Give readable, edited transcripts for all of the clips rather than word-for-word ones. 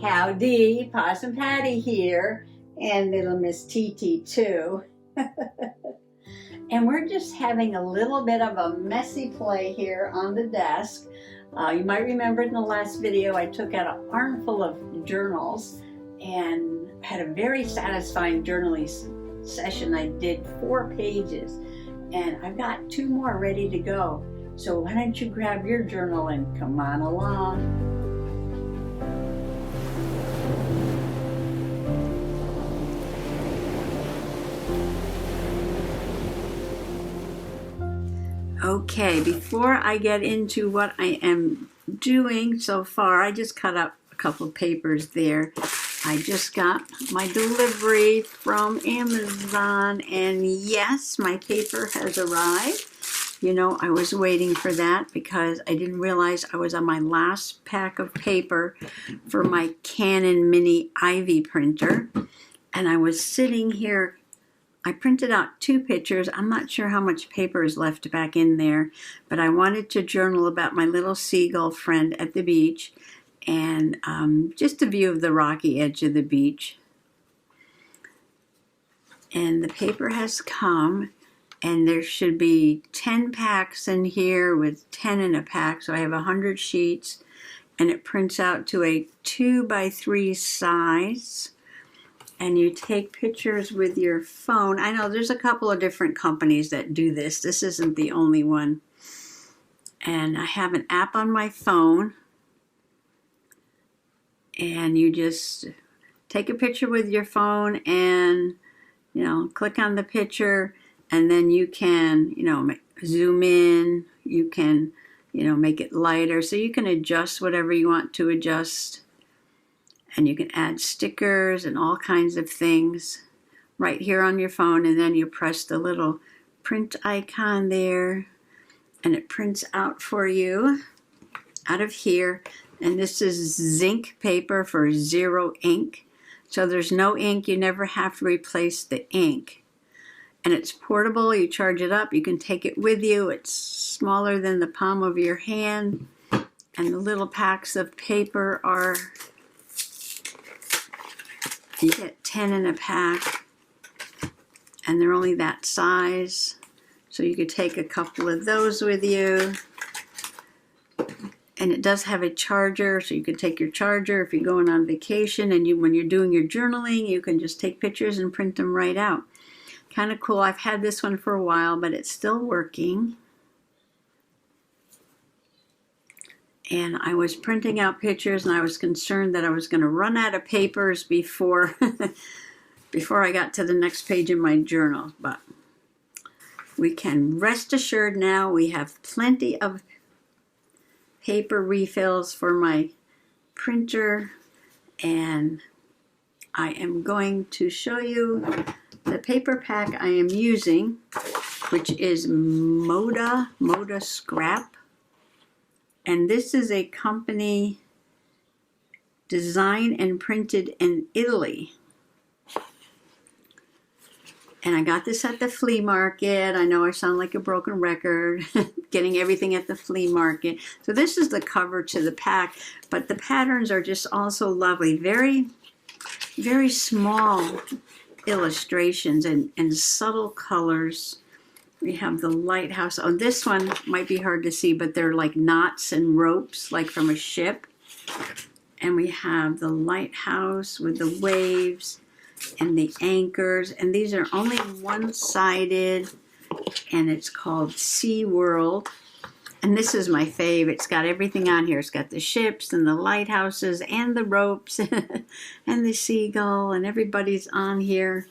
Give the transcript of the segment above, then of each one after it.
Howdy, Possum Patty here, and little Miss TT too. And we're just having a little bit of a messy play here on the desk. You might remember in the last video I took out an armful of journals and had a very satisfying journaling session. I did 4 pages and I've got 2 more ready to go. So why don't you grab your journal and come on along. Okay, before I get into what I am doing so far, I just cut up a couple of papers there. I just got my delivery from Amazon, and yes, my paper has arrived. You know, I was waiting for that because I didn't realize I was on my last pack of paper for my Canon Mini Ivy printer, and I was sitting here. I printed out 2 pictures. I'm not sure how much paper is left back in there, but I wanted to journal about my little seagull friend at the beach and just a view of the rocky edge of the beach. And the paper has come, and there should be 10 packs in here with 10 in a pack, so I have 100 sheets, and it prints out to a 2x3 size. And you take pictures with your phone. I know there's a couple of different companies that do this. This isn't the only one. And I have an app on my phone. And you just take a picture with your phone and, you know, click on the picture. And then you can, you know, zoom in. You can, you know, make it lighter. So you can adjust whatever you want to adjust. And you can add stickers and all kinds of things right here on your phone. And then you press the little print icon there. And it prints out for you out of here. And this is zinc paper for 0 ink. So there's no ink. You never have to replace the ink. And it's portable. You charge it up. You can take it with you. It's smaller than the palm of your hand. And the little packs of paper are... You get 10 in a pack, and they're only that size, so you could take a couple of those with you. And it does have a charger, so you can take your charger if you're going on vacation, and when you're doing your journaling, you can just take pictures and print them right out. Kind of cool. I've had this one for a while, but it's still working. And I was printing out pictures, and I was concerned that I was going to run out of papers before I got to the next page in my journal. But we can rest assured now we have plenty of paper refills for my printer. And I am going to show you the paper pack I am using, which is Mod Scrap. And this is a company designed and printed in Italy. And I got this at the flea market. I know I sound like a broken record, getting everything at the flea market. So this is the cover to the pack, but the patterns are just also lovely. Very, very small illustrations and subtle colors. We have the lighthouse. Oh, this one might be hard to see, but they're like knots and ropes, like from a ship. And we have the lighthouse with the waves and the anchors. And these are only one-sided, and it's called SeaWorld. And this is my fave. It's got everything on here. It's got the ships and the lighthouses and the ropes and the seagull, and everybody's on here.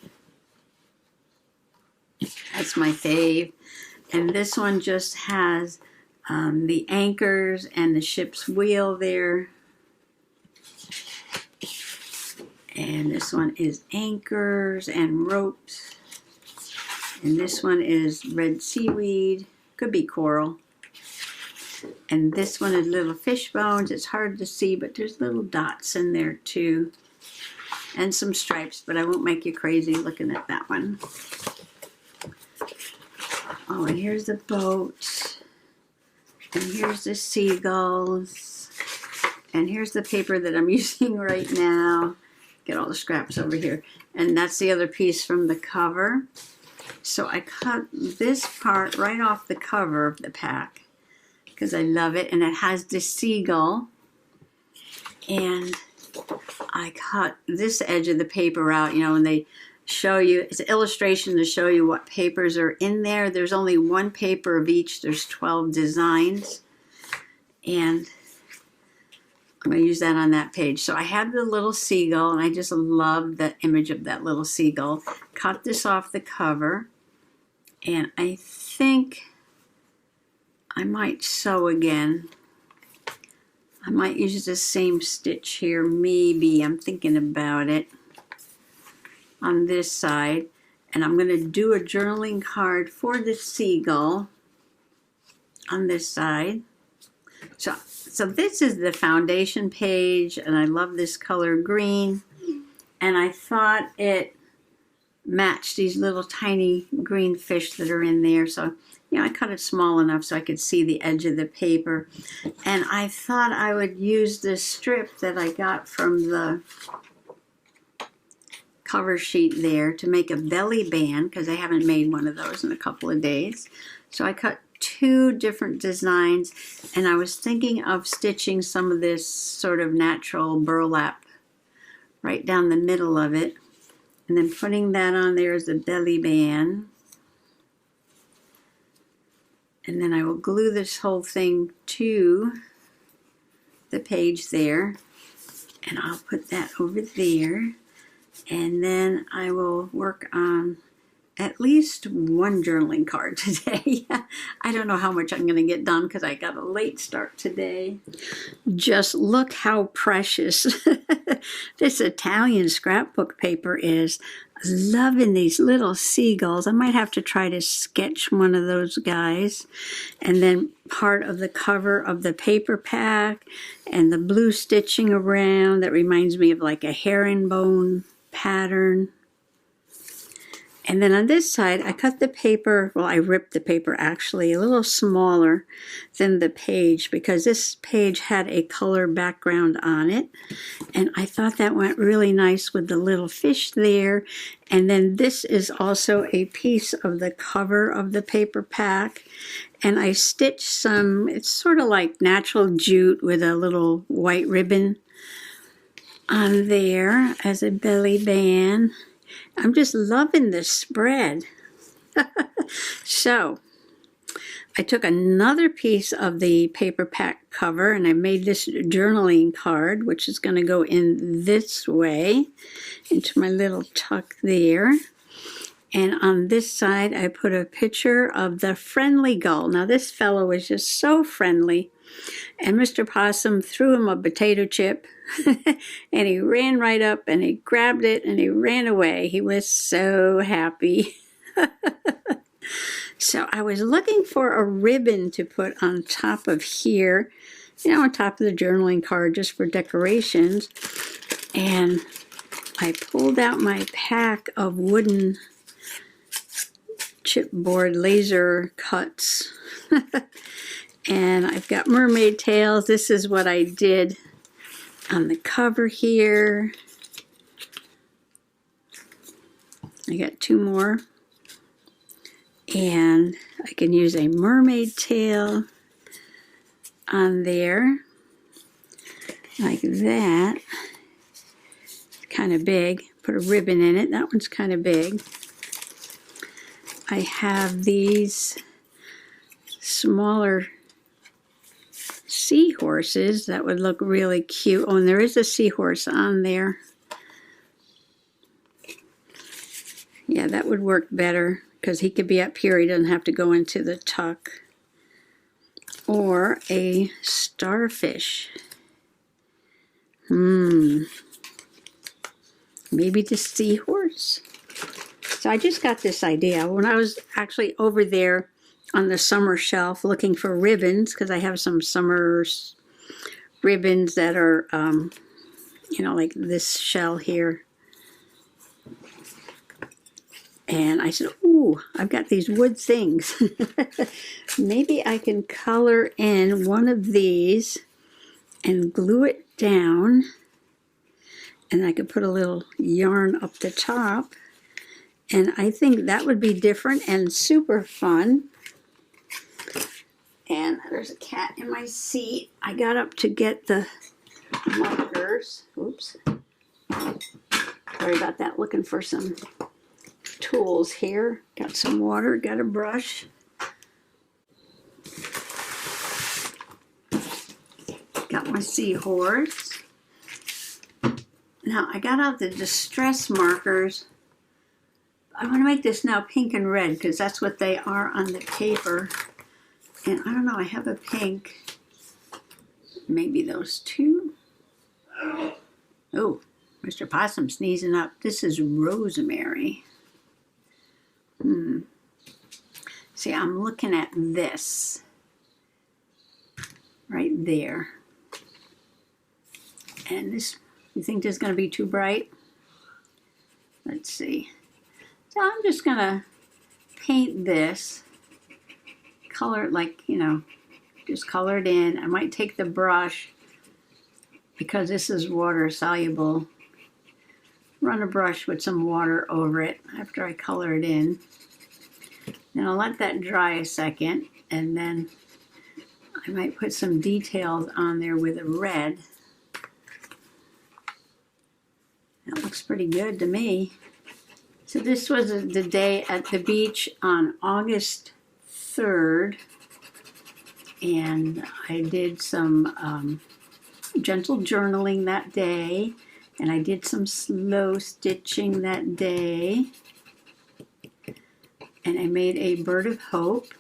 That's my fave. And this one just has the anchors and the ship's wheel there. And this one is anchors and ropes. And this one is red seaweed. Could be coral. And this one is little fish bones. It's hard to see, but there's little dots in there too. And some stripes, but I won't make you crazy looking at that one. Oh, and here's the boat. And here's the seagulls. And here's the paper that I'm using right now. Get all the scraps over here. And that's the other piece from the cover. So I cut this part right off the cover of the pack because I love it. And it has the seagull. And I cut this edge of the paper out, you know, and they show you, it's an illustration to show you what papers are in there. There's only one paper of each. There's 12 designs. And I'm going to use that on that page. So I have the little seagull, and I just love the image of that little seagull. Cut this off the cover, and I think I might sew again. I might use the same stitch here, maybe. I'm thinking about it on this side. And I'm going to do a journaling card for the seagull on this side. So this is the foundation page, and I love this color green. And I thought it matched these little tiny green fish that are in there. So, you know, I cut it small enough so I could see the edge of the paper. And I thought I would use this strip that I got from the cover sheet there to make a belly band, because I haven't made one of those in a couple of days. So I cut 2 different designs, and I was thinking of stitching some of this sort of natural burlap right down the middle of it, and then putting that on there as a belly band. And then I will glue this whole thing to the page there, and I'll put that over there, and then I will work on at least one journaling card today. I don't know how much I'm going to get done because I got a late start today. Just look how precious this Italian scrapbook paper is. Loving these little seagulls. I might have to try to sketch one of those guys. And then part of the cover of the paper pack and the blue stitching around that reminds me of like a herringbone pattern. And then on this side, I cut the paper, well, I ripped the paper actually a little smaller than the page because this page had a color background on it. And I thought that went really nice with the little fish there. And then this is also a piece of the cover of the paper pack. And I stitched some, it's sort of like natural jute with a little white ribbon on there as a belly band. I'm just loving this spread. So I took another piece of the paper pack cover and I made this journaling card, which is going to go in this way into my little tuck there. And on this side, I put a picture of the friendly gull. Now this fellow was just so friendly. And Mr. Possum threw him a potato chip and he ran right up and he grabbed it and he ran away. He was so happy. So I was looking for a ribbon to put on top of here, you know, on top of the journaling card just for decorations. And I pulled out my pack of wooden chipboard laser cuts. And I've got mermaid tails. This is what I did on the cover here. I got 2 more. And I can use a mermaid tail on there. Like that. Kind of big. Put a ribbon in it. That one's kind of big. I have these smaller seahorses that would look really cute. Oh, and there is a seahorse on there. Yeah, that would work better because he could be up here. He doesn't have to go into the tuck. Or a starfish. Maybe the seahorse. So I just got this idea when I was actually over there on the summer shelf looking for ribbons, because I have some summer ribbons that are, you know, like this shell here. And I said, ooh, I've got these wood things. Maybe I can color in one of these and glue it down. And I could put a little yarn up the top. And I think that would be different and super fun. And there's a cat in my seat. I got up to get the markers. Oops. Sorry about that. Looking for some tools here. Got some water, got a brush. Got my Seahorse. Now I got out the distress markers. I want to make this now pink and red because that's what they are on the paper. And I don't know, I have a pink. Maybe those two. Oh, Mr. Possum sneezing up. This is rosemary. See, I'm looking at this right there. And this, you think this is going to be too bright? Let's see. So I'm just going to paint this, color it like, you know, just color it in. I might take the brush, because this is water soluble, run a brush with some water over it after I color it in. Then I'll let that dry a second, and then I might put some details on there with a red. That looks pretty good to me. So this was the day at the beach on August 3rd, and I did some gentle journaling that day, and I did some slow stitching that day, and I made a bird of hope,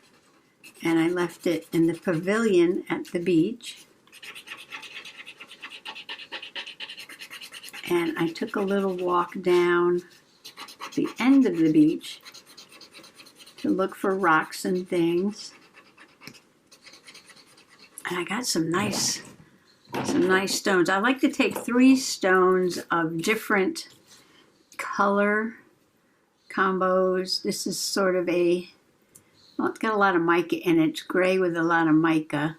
and I left it in the pavilion at the beach. And I took a little walk down the end of the beach to look for rocks and things. And I got some nice stones. I like to take 3 stones of different color combos. This is sort of a, well, it's got a lot of mica in it. It's gray with a lot of mica.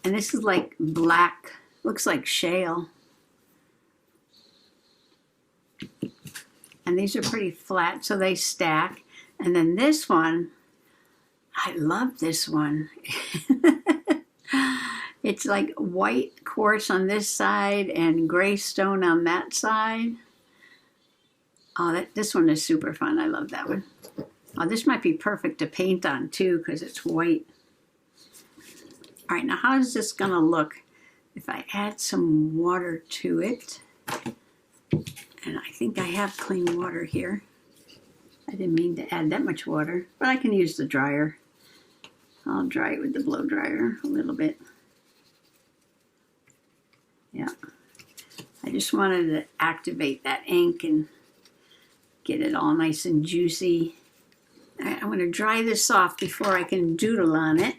And this is like black, looks like shale. And these are pretty flat, so they stack. And then this one, I love this one. It's like white quartz on this side and gray stone on that side. Oh, this one is super fun. I love that one. Oh, this might be perfect to paint on too because it's white. All right, now how is this gonna look if I add some water to it? And I think I have clean water here. I didn't mean to add that much water, but I can use the dryer. I'll dry it with the blow dryer a little bit. Yeah. I just wanted to activate that ink and get it all nice and juicy. All right, I'm going to dry this off before I can doodle on it.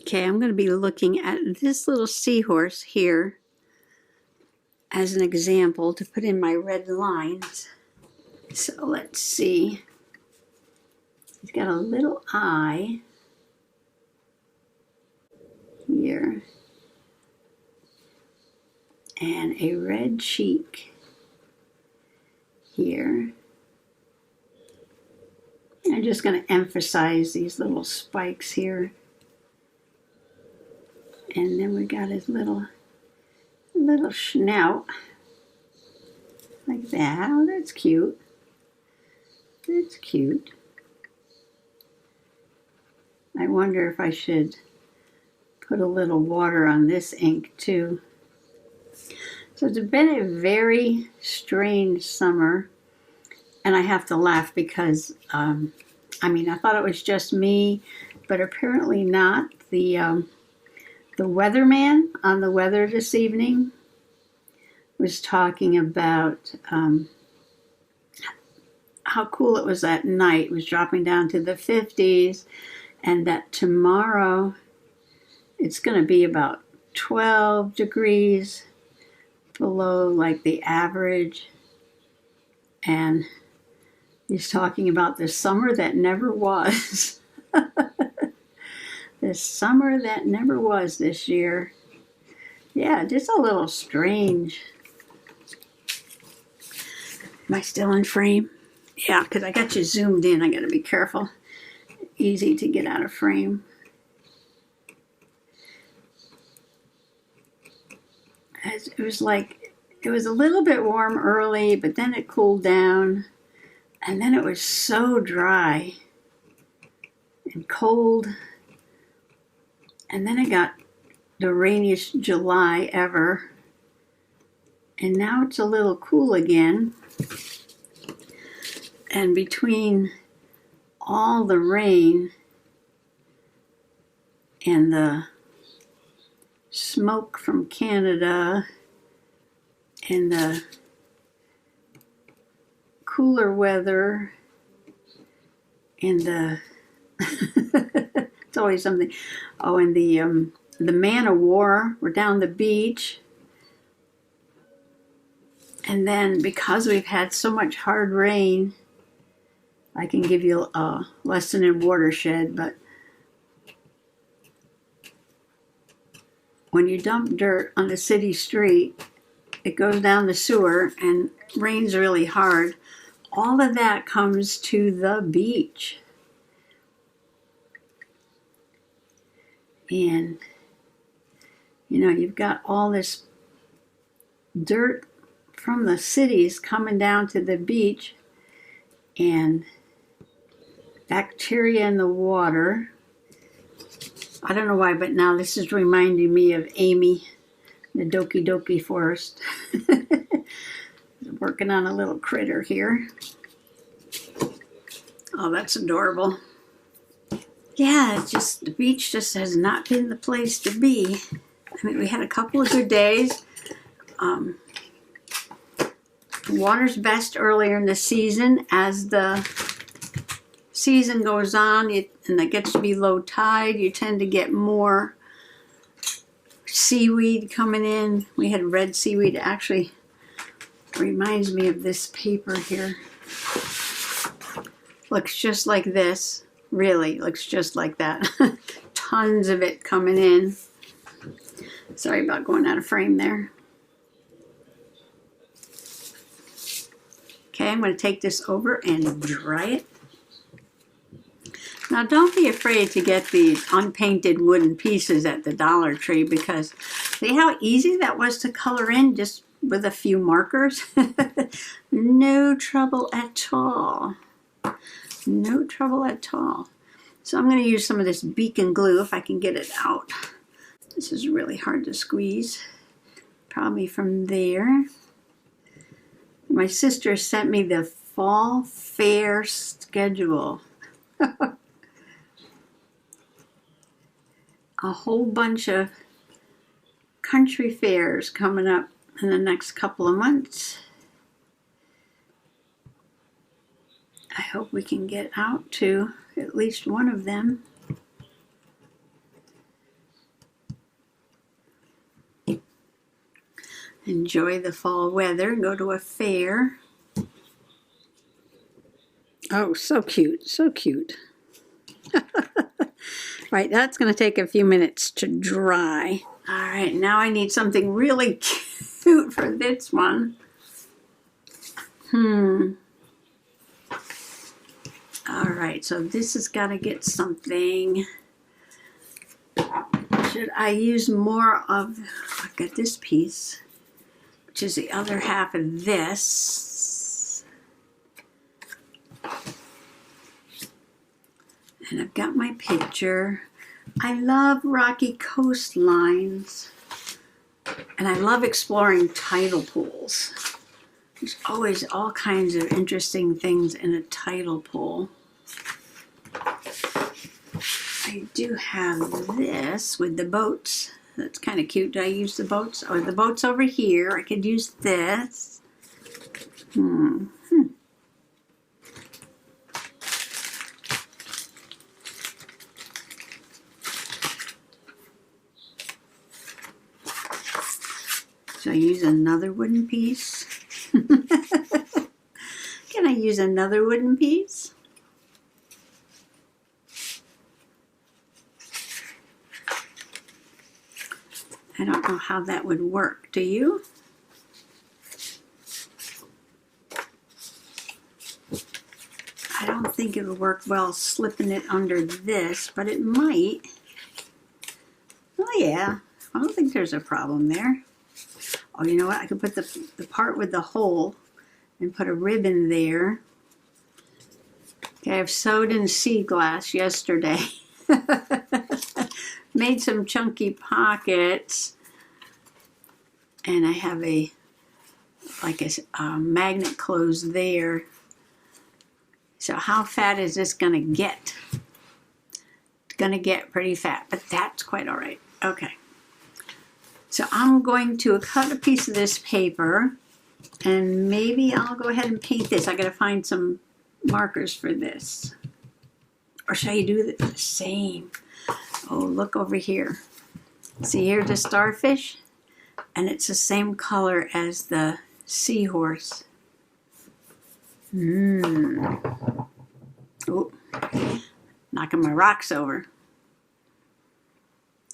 Okay, I'm going to be looking at this little seahorse here as an example to put in my red lines. So let's see. He's got a little eye here and a red cheek here. I'm just going to emphasize these little spikes here. And then we got his little snout, like that. Oh, that's cute. That's cute. I wonder if I should put a little water on this ink too. So it's been a very strange summer, and I have to laugh because, I mean, I thought it was just me, but apparently not. The weatherman on the weather this evening was talking about how cool it was at night. It was dropping down to the 50s, and that tomorrow it's going to be about 12 degrees below like the average. And he's talking about the summer that never was. This summer that never was this year. Yeah, just a little strange. Am I still in frame? Yeah, because I got you zoomed in. I got to be careful. Easy to get out of frame. It was like, it was a little bit warm early, but then it cooled down. And then it was so dry and cold. And then it got the rainiest July ever. And now it's a little cool again. And between all the rain and the smoke from Canada and the cooler weather and the it's always something. Oh, and the man of war were down the beach. And then because we've had so much hard rain, I can give you a lesson in watershed, but when you dump dirt on the city street, it goes down the sewer and rains really hard. All of that comes to the beach. And, you know, you've got all this dirt from the cities coming down to the beach and bacteria in the water. I don't know why, but now this is reminding me of Amy, the Doki Doki Forest. Working on a little critter here. Oh, that's adorable. Yeah, it's just, the beach just has not been the place to be. I mean, we had a couple of good days. The water's best earlier in the season. As the season goes on and it gets to be low tide, you tend to get more seaweed coming in. We had red seaweed. Actually reminds me of this paper here. Looks just like this. Really looks just like that. Tons of it coming in. Sorry about going out of frame there. Okay, I'm going to take this over and dry it. Now don't be afraid to get these unpainted wooden pieces at the Dollar Tree, because see how easy that was to color in just with a few markers? No trouble at all. No trouble at all. So I'm going to use some of this beacon glue if I can get it out. This is really hard to squeeze. Probably from there. My sister sent me the fall fair schedule. A whole bunch of country fairs coming up in the next couple of months. I hope we can get out to at least one of them. Enjoy the fall weather, go to a fair. Oh, so cute, so cute. Right, that's going to take a few minutes to dry. All right, now I need something really cute for this one. All right, so this has got to get something. Should I use more of, I've got this piece, which is the other half of this. And I've got my picture. I love rocky coastlines. And I love exploring tidal pools. There's always all kinds of interesting things in a tidal pool. I do have this with the boats. That's kind of cute. Do I use the boats? Oh, the boat's over here. I could use this. So I use another wooden piece. Can I use another wooden piece? I don't know how that would work. Do you? I don't think it would work well slipping it under this, but it might. Oh yeah, I don't think there's a problem there. Oh, you know what? I could put the part with the hole and put a ribbon there. Okay, I've sewed in sea glass yesterday. Made some chunky pockets. And I have a magnet closed there. So how fat is this going to get? It's going to get pretty fat, but that's quite all right. Okay. So I'm going to cut a piece of this paper, and maybe I'll go ahead and paint this. I got to find some markers for this. Or should I do the same? Oh, look over here. See here the starfish? And it's the same color as the seahorse. Oh, knocking my rocks over.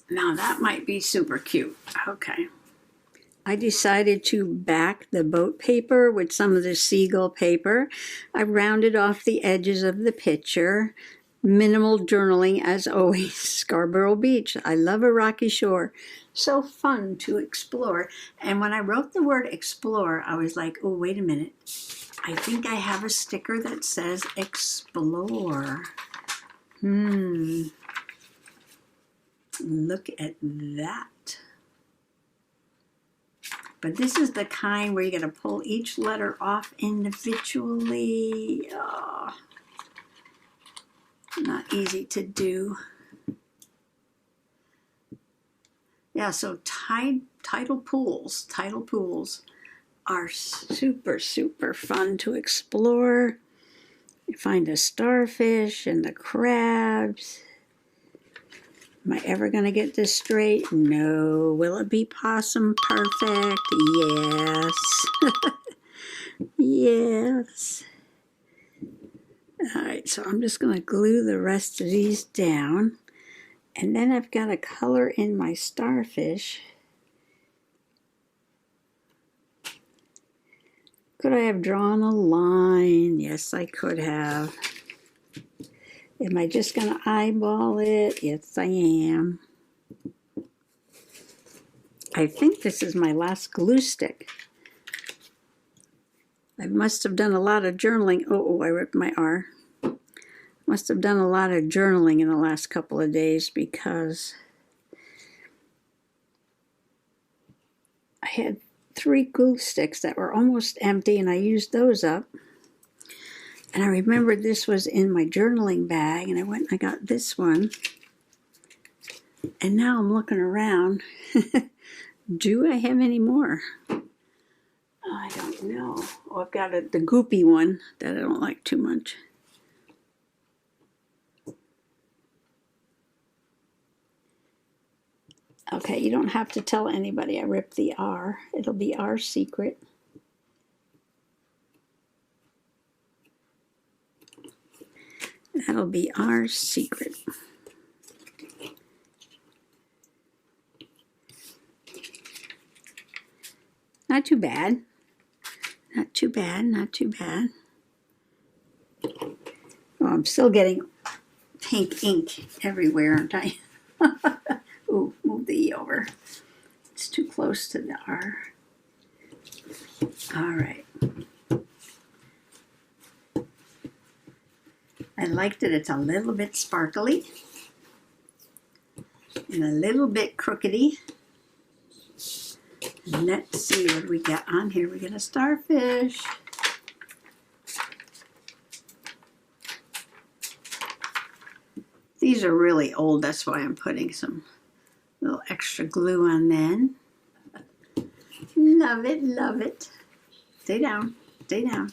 Now that might be super cute. Okay. I decided to back the boat paper with some of the seagull paper. I rounded off the edges of the picture. Minimal journaling as always. Scarborough Beach. I love a rocky shore. So fun to explore. And when I wrote the word explore, I was like, oh, wait a minute. I think I have a sticker that says explore. Look at that. But this is the kind where you got to pull each letter off individually. Oh, not easy to do. Yeah, so tidal pools are super, super fun to explore. You find the starfish and the crabs. Am I ever going to get this straight? No. Will it be possum perfect? Yes. Yes. All right, so I'm just going to glue the rest of these down. And then I've got to color in my starfish. Could I have drawn a line? Yes, I could have. Am I just going to eyeball it? Yes, I am. I think this is my last glue stick. I must have done a lot of journaling. Oh, I ripped my R. Must have done a lot of journaling in the last couple of days because I had 3 glue sticks that were almost empty and I used those up. And I remembered this was in my journaling bag, and I went and I got this one. And now I'm looking around. Do I have any more? I don't know. Oh, I've got the goopy one that I don't like too much. Okay, you don't have to tell anybody I ripped the R. It'll be our secret. That'll be our secret. Not too bad. Not too bad, not too bad. Oh, I'm still getting pink ink everywhere, aren't I? Ooh, move the E over. It's too close to the R. All right. I like that it's a little bit sparkly and a little bit crookedy. Let's see what we got on here. We got a starfish. These are really old, that's why I'm putting some little extra glue on then. Love it, love it. Stay down, stay down.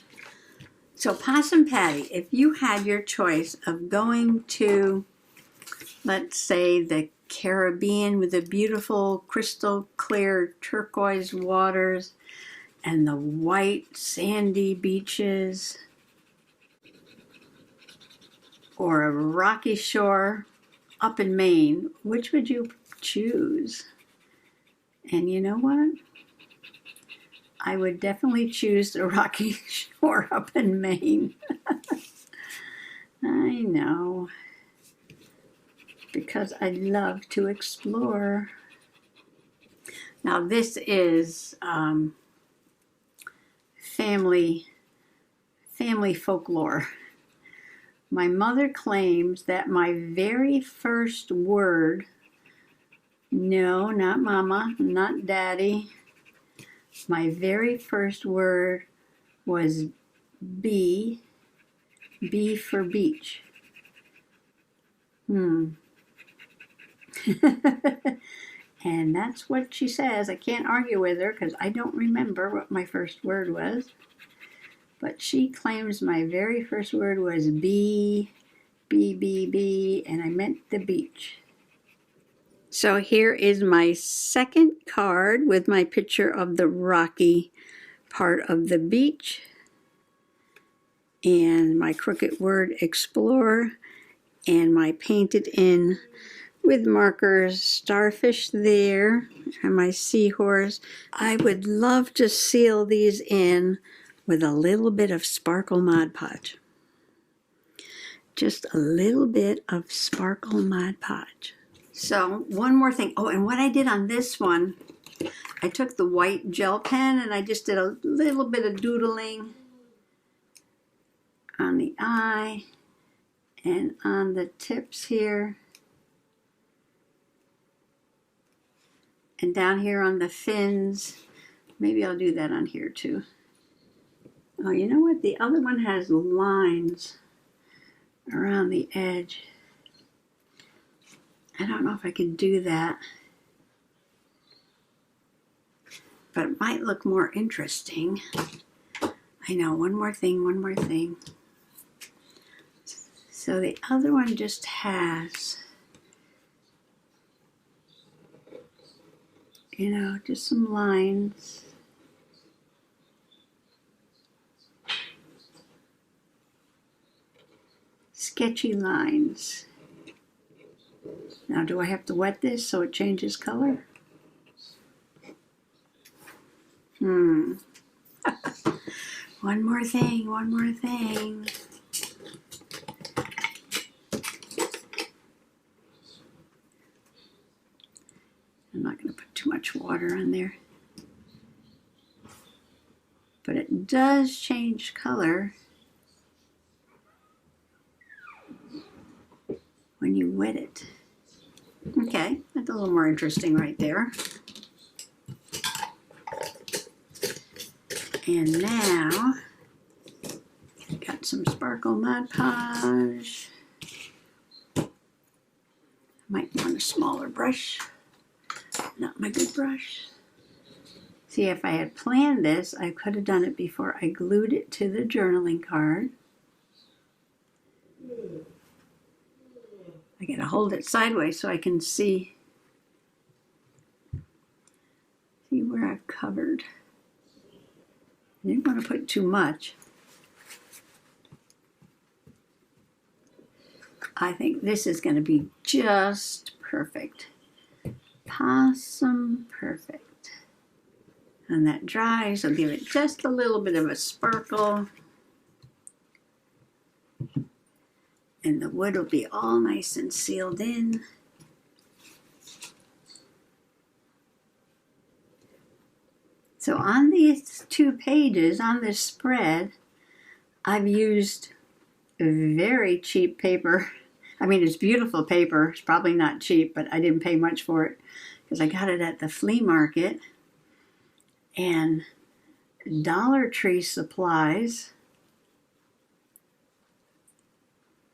So Possum Patty, if you had your choice of going to, let's say, the Caribbean with the beautiful crystal clear turquoise waters and the white sandy beaches, or a rocky shore up in Maine, which would you choose? And you know what? I would definitely choose the rocky shore up in Maine. I know, because I love to explore. Now this is family folklore. My mother claims that my very first word, no, not mama, not daddy, my very first word was B for beach. And that's what she says. I can't argue with her because I don't remember what my first word was. But she claims my very first word was B, and I meant the beach. So here is my second card with my picture of the rocky part of the beach and my crooked word explore and my painted in with markers starfish there and my seahorse. I would love to seal these in with a little bit of sparkle Mod Podge. Just a little bit of sparkle Mod Podge. So one more thing. Oh, and what I did on this one, I took the white gel pen and I just did a little bit of doodling on the eye and on the tips here. And down here on the fins. Maybe I'll do that on here too. Oh, you know what? The other one has lines around the edge. I don't know if I can do that. But it might look more interesting. I know, one more thing. So the other one just has, you know, just some lines. Sketchy lines. Now, do I have to wet this so it changes color? One more thing. I'm not going to put too much water on there. But it does change color when you wet it. Okay, that's a little more interesting right there. And now, got some sparkle Mod Podge. Might want a smaller brush, not my good brush. See, if I had planned this, I could have done it before I glued it to the journaling card. I gotta hold it sideways so I can see where I've covered. I didn't want to put too much. I think this is going to be just perfect. Possum perfect. And that dries, I'll give it just a little bit of a sparkle. And the wood will be all nice and sealed in. So on these 2 pages, on this spread, I've used very cheap paper. I mean, it's beautiful paper. It's probably not cheap, but I didn't pay much for it because I got it at the flea market. And Dollar Tree supplies.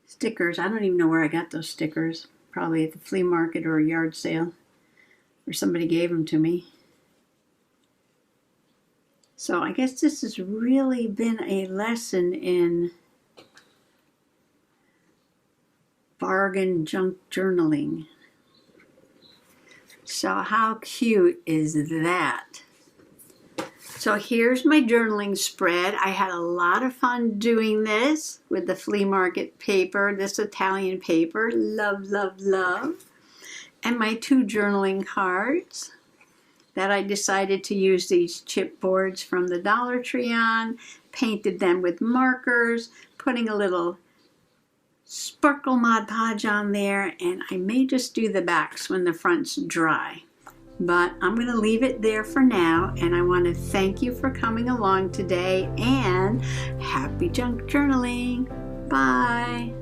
Stickers. I don't even know where I got those stickers. Probably at the flea market or a yard sale. Or somebody gave them to me. So I guess this has really been a lesson in bargain junk journaling. So how cute is that? So here's my journaling spread. I had a lot of fun doing this with the flea market paper, this Italian paper, love, love, love. And my 2 journaling cards. that I decided to use these chipboards from the Dollar Tree on, painted them with markers, putting a little sparkle Mod Podge on there, and I may just do the backs when the front's dry. But I'm going to leave it there for now, and I want to thank you for coming along today, and happy junk journaling. Bye.